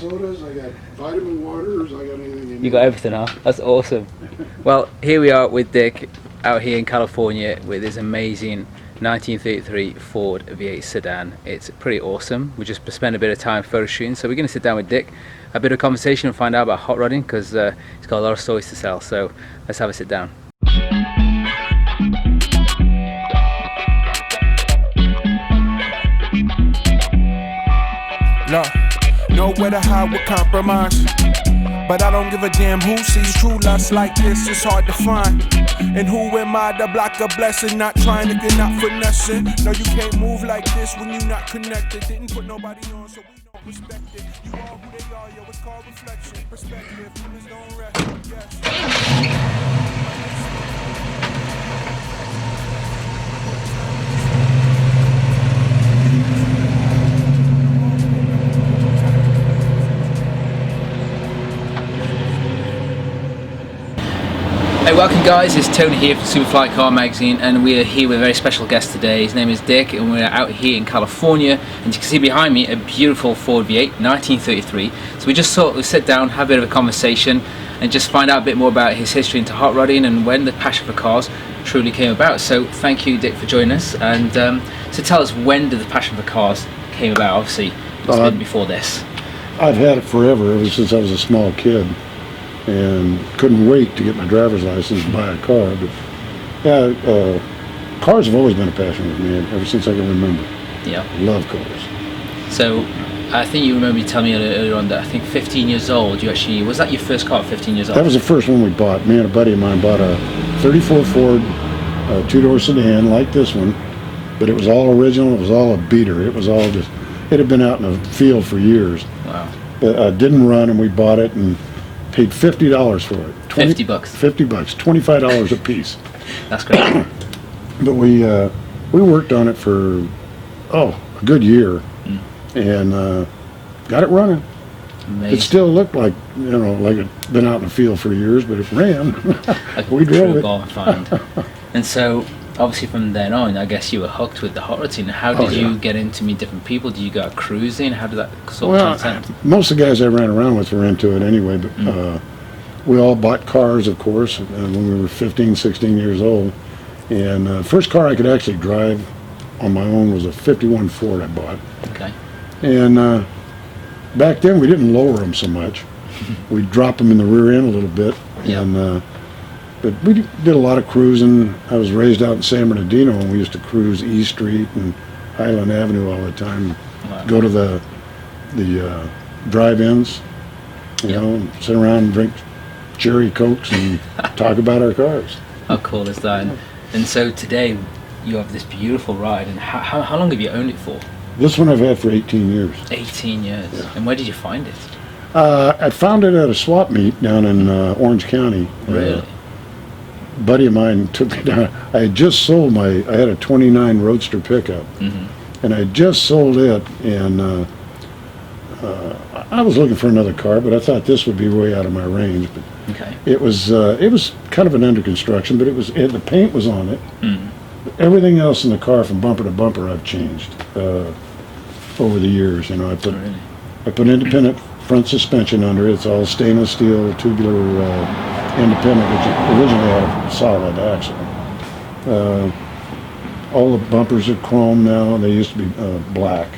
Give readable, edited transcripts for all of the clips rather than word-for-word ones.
sodas, I got vitamin waters, I got anything you need. You got everything, huh? That's awesome. Well, here we are with Dick out here in California with his amazing 1933 Ford V8 sedan. It's pretty awesome. We just spent a bit of time photo shooting, so we're going to sit down with Dick, a bit of conversation and find out about hot rodding, because he's got a lot of stories to sell. So let's have a sit down. No, nowhere to hide with compromise. But I don't give a damn who sees true lust like this, it's hard to find. And who am I to block a blessing? Not trying to get out finessing. No, you can't move like this when you're not connected. Didn't put nobody on, so we don't respect it. You are who they are, yo, it's called reflection. Perspective, humans don't rest, yes. Hey, welcome guys, it's Tony here from Superfly Car Magazine, and we are here with a very special guest today. His name is Dick, and we're out here in California, and you can see behind me a beautiful Ford V8 1933. So we just thought we'd sit down, have a bit of a conversation and just find out a bit more about his history into hot rodding and when the passion for cars truly came about. So thank you, Dick, for joining us. And so tell us, when did the passion for cars came about? Obviously it's been before this. I've had it forever, ever since I was a small kid, and couldn't wait to get my driver's license and buy a car. But yeah, cars have always been a passion with me ever since I can remember. Yeah, love cars. So I think you remember you telling me earlier on that I think 15 years old you actually, was that your first car at 15 years old? That was the first one we bought. Me and a buddy of mine bought a 34 Ford two-door sedan like this one, but it was all original. It was all a beater. It was all just, it had been out in the field for years. Wow. But didn't run, and we bought it and paid $50 for it. 50 bucks. 50 bucks, $25 a piece. That's great. But we worked on it for a good year, and got it running. Amazing. It still looked like, you know, like it'd been out in the field for years, but it ran. We drove it. And so obviously from then on, I guess you were hooked with the hot rod scene. How did you get into meet different people? Did you go out cruising? How did that sort of transcend? Most of the guys I ran around with were into it anyway, but we all bought cars, of course, when we were 15, 16 years old. And the first car I could actually drive on my own was a 51 Ford I bought. Okay. And back then we didn't lower them so much. We'd drop them in the rear end a little bit. Yeah. And but we did a lot of cruising. I was raised out in San Bernardino, and we used to cruise E Street and Highland Avenue all the time. Wow. Go to the drive-ins, you know, and sit around and drink cherry cokes and talk about our cars. How cool is that? And so today you have this beautiful ride, and how long have you owned it for? This one I've had for 18 years. 18 years. Yeah. And where did you find it? I found it at a swap meet down in Orange County. Really? A buddy of mine took me down. I had just sold I had a 29 Roadster pickup, and I had just sold it, and I was looking for another car, but I thought this would be way out of my range. But okay. It was kind of an under construction, but the paint was on it. Everything else in the car from bumper to bumper I've changed over the years. You know, I put independent front suspension under it. It's all stainless steel tubular independent, which originally had a solid axle. All the bumpers are chrome now. They used to be black.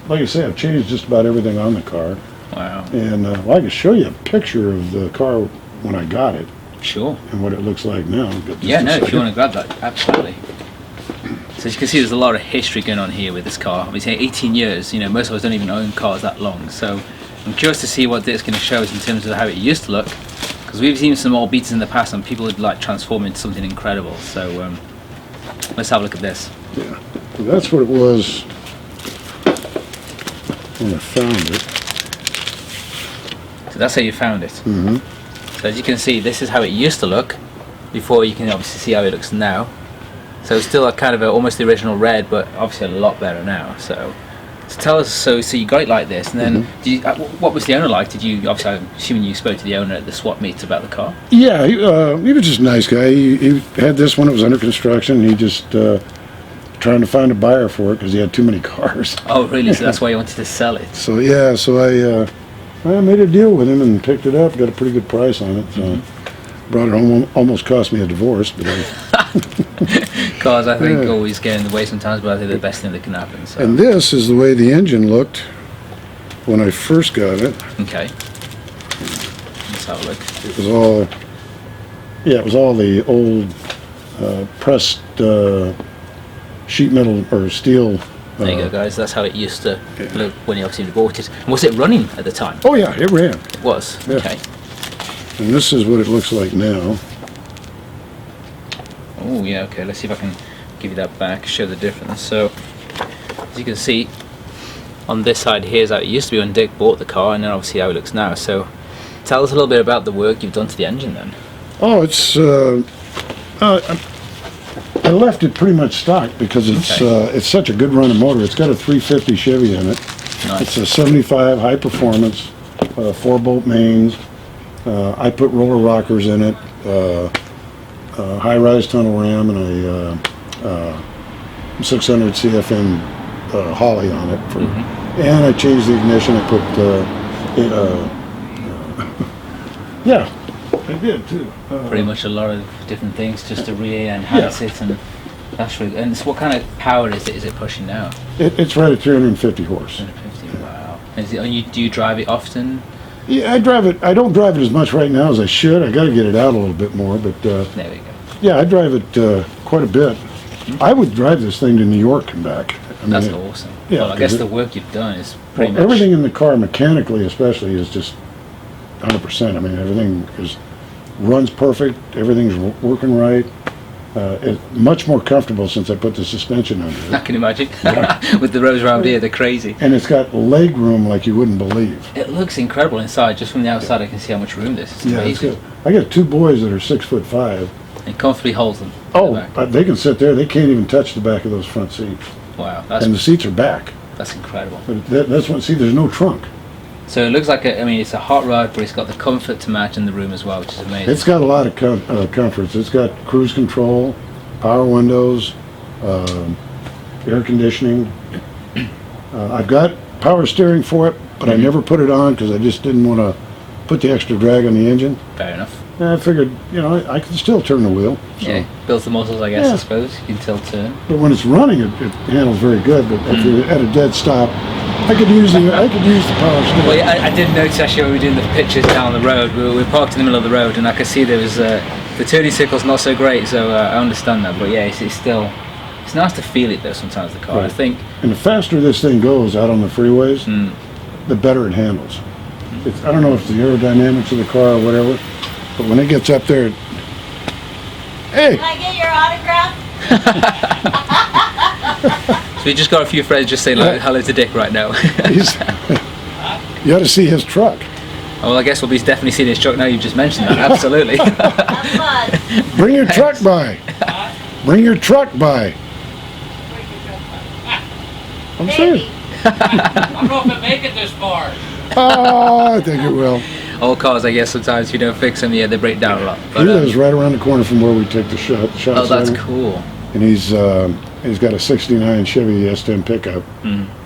Like I say, I've changed just about everything on the car. Wow. And I can show you a picture of the car when I got it. Sure. And what it looks like now. Yeah, no, if you want to grab that, absolutely. So as you can see, there's a lot of history going on here with this car. Obviously, 18 years, you know, most of us don't even own cars that long. So I'm curious to see what Dick's going to show us in terms of how it used to look. Because we've seen some old beaters in the past and people would like transform into something incredible. So let's have a look at this. Yeah, so that's what it was when I found it. So that's how you found it. So as you can see, this is how it used to look before. You can obviously see how it looks now. So it's still a kind of almost the original red, but obviously a lot better now. So tell us, so you got it like this, and then what was the owner like? Did you, obviously I'm assuming you spoke to the owner at the swap meet about the car? Yeah, he was just a nice guy. He had this when it was under construction. He just trying to find a buyer for it because he had too many cars. Oh, really? So that's why you wanted to sell it? So yeah, so I made a deal with him and picked it up. Got a pretty good price on it. So brought it home. Almost cost me a divorce, but Cars, I think, always get in the way sometimes, but I think they're the best thing that can happen. So. And this is the way the engine looked when I first got it. Okay. Let's have a look. It was all, yeah, it was all the old pressed sheet metal or steel. There you go, guys. That's how it used to look when you obviously bought it. And was it running at the time? Oh yeah, it ran. It was. Yeah. Okay. And this is what it looks like now. Oh yeah. Okay. Let's see if I can give you that back. Show the difference. So, as you can see, on this side here is how it used to be when Dick bought the car, and then obviously how it looks now. So, tell us a little bit about the work you've done to the engine then. Oh, it's I left it pretty much stock because it's such a good running motor. It's got a 350 Chevy in it. Nice. It's a 75 high performance, 4-bolt mains. I put roller rockers in it, high-rise tunnel ram, and a 600 CFM Holly on it. And I changed the ignition. I put yeah. I did too. Pretty much a lot of different things just to re-enhance it, and that's really. And so what kind of power is it pushing now? It's right at 350 horse. 350. Wow. Do you drive it often? Yeah, I drive it. I don't drive it as much right now as I should. I got to get it out a little bit more, but there we go. yeah, I drive it quite a bit. I would drive this thing to New York and back. I mean, That's awesome. Yeah, well, I guess the work you've done is pretty much everything in the car, mechanically especially, is just 100%. I mean, everything runs perfect. Everything's working right. It's much more comfortable since I put the suspension under it. I can imagine. With the rows around here, they're crazy. And it's got leg room like you wouldn't believe. It looks incredible inside. Just from the outside, I can see how much room this is. It's amazing. It's good. I got 2 boys that are 6'5". It comfortably holds them. They can sit there. They can't even touch the back of those front seats. Wow, And the seats are back. that's incredible. But that's what. See, there's no trunk. So it looks like it's a hot rod, but it's got the comfort to match in the room as well, which is amazing. It's got a lot of comforts. It's got cruise control, power windows, air conditioning. I've got power steering for it, but I never put it on because I just didn't want to put the extra drag on the engine. Fair enough. And I figured, I can still turn the wheel. So. Yeah, builds the muscles, I guess. I suppose you can tilt turn. But when it's running, it handles very good. But if you're at a dead stop, I could use the power steering. Well, yeah, I did notice actually when we were doing the pictures down the road, we were parked in the middle of the road, and I could see there was the turning circle's not so great. So I understand that. But yeah, it's still nice to feel it though. Sometimes the car, Right. I think. And the faster this thing goes out on the freeways, the better it handles. I don't know if it's the aerodynamics of the car or whatever, but when it gets up there, hey! Can I get your autograph? So we just got a few friends just saying hello to Dick right now. You ought to see his truck. Oh, well, I guess we'll be definitely seeing his truck now. You've just mentioned that. Absolutely. Have fun. Bring your truck by. Bring your truck by. I'm saying. I don't know if it make it this far. Oh, I think it will. All cars, I guess, sometimes if you don't fix them, yeah, they break down a lot. He But, lives right around the corner from where we take the shot oh, that's center. cool. And he's got a '69 Chevy S10 pickup.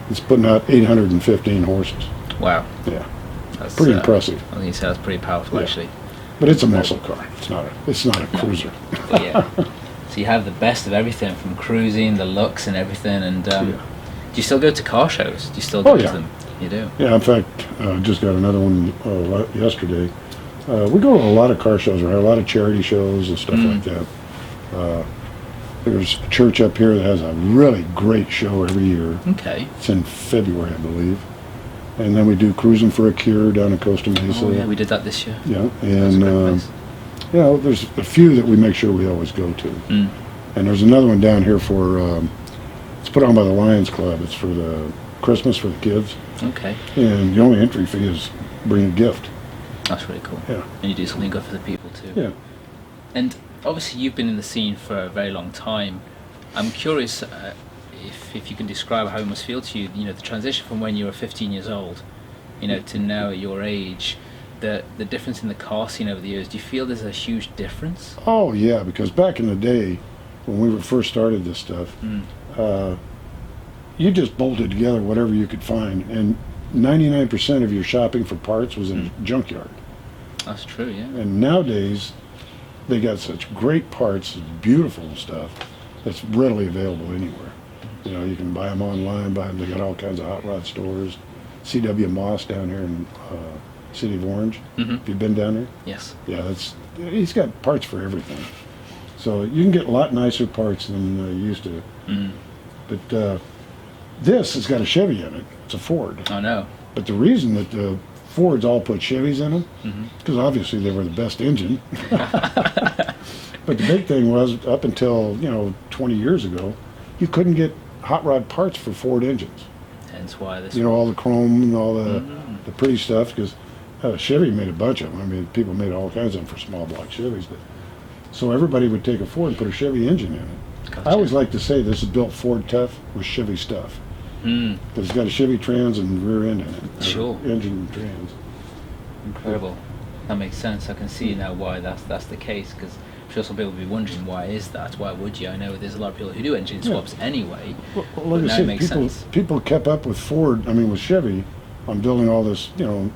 It's putting out 815 horses. Wow. Yeah, That's pretty impressive. I think it sounds pretty powerful, Yeah. actually. But it's a muscle car. It's not a cruiser. But yeah. So you have the best of everything, from cruising, the looks and everything. And do you still go to car shows? Do you still go to them? You do? Yeah, in fact, just got another one yesterday. We go to a lot of car shows, a lot of charity shows and stuff like that. There's a church up here that has a really great show every year. Okay. It's in February, I believe. And then we do Cruising for a Cure down in Costa Mesa. Oh yeah, we did that this year. Yeah, That's a great and place. there's a few that we make sure we always go to. And there's another one down here for it's put on by the Lions Club. It's for the Christmas for the kids. Okay. And the only entry fee is bring a gift. That's really cool. Yeah. And you do something good for the people too. Yeah. And obviously you've been in the scene for a very long time. I'm curious if you can describe how it must feel to you, the transition from when you were 15 years old, to now at your age, the difference in the car scene over the years. Do you feel there's a huge difference? Oh yeah, because back in the day, when we first started this stuff, You just bolted together whatever you could find, and 99% of your shopping for parts was in a junkyard. That's true, yeah. And nowadays, they got such great parts, beautiful stuff that's readily available anywhere. You know, you can buy them online, buy them. They got all kinds of hot rod stores. C.W. Moss down here in City of Orange. Have you been down there? Yes. Yeah, he's got parts for everything. So you can get a lot nicer parts than you used to. But this has got a Chevy in it. It's a Ford. I know. But the reason that the Fords all put Chevys in them, because obviously they were the best engine. But the big thing was, up until 20 years ago, you couldn't get hot rod parts for Ford engines. Hence why this. All the chrome and all the pretty stuff, because Chevy made a bunch of them. I mean, people made all kinds of them for small block Chevys. But so everybody would take a Ford and put a Chevy engine in it. Gotcha. I always like to say this is built Ford tough with Chevy stuff. Because it's got a Chevy trans and rear end in it. Sure. Engine and trans. Incredible. That makes sense. I can see now why that's the case, because I'm sure some people will be wondering, why is that? Why would you? I know there's a lot of people who do engine swaps annie Well, but like now I it said, makes sense. people kept up with with Chevy on building all this,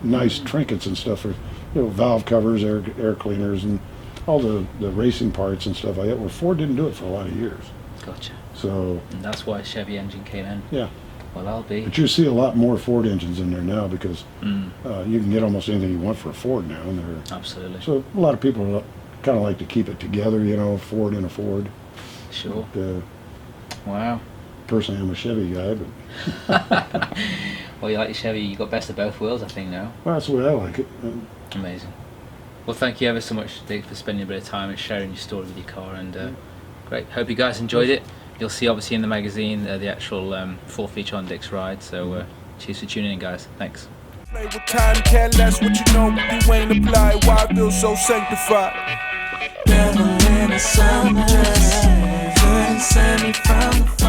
nice trinkets and stuff for, valve covers, air cleaners, and all the racing parts and stuff like that, where Ford didn't do it for a lot of years. Gotcha. So, And that's why Chevy engine came in. yeah. Well, I'll be. But you see a lot more Ford engines in there now, because you can get almost anything you want for a Ford now. And Absolutely. so a lot of people kind of like to keep it together, Ford and a Ford. Sure. But, Wow. personally, I'm a Chevy guy, but Well, you like your Chevy, you got best of both worlds, I think, now. well, that's the way I like it. Amazing. Well, thank you ever so much, Dick, for spending a bit of time and sharing your story with your car. And great. Hope you guys enjoyed it. You'll see, obviously, in the magazine the actual full feature on Dick's ride. So cheers for tuning in, guys. Thanks. Play with time, care less what you know, you ain't apply. Why I feel so sanctified? Devil in the summer, couldn't send me from the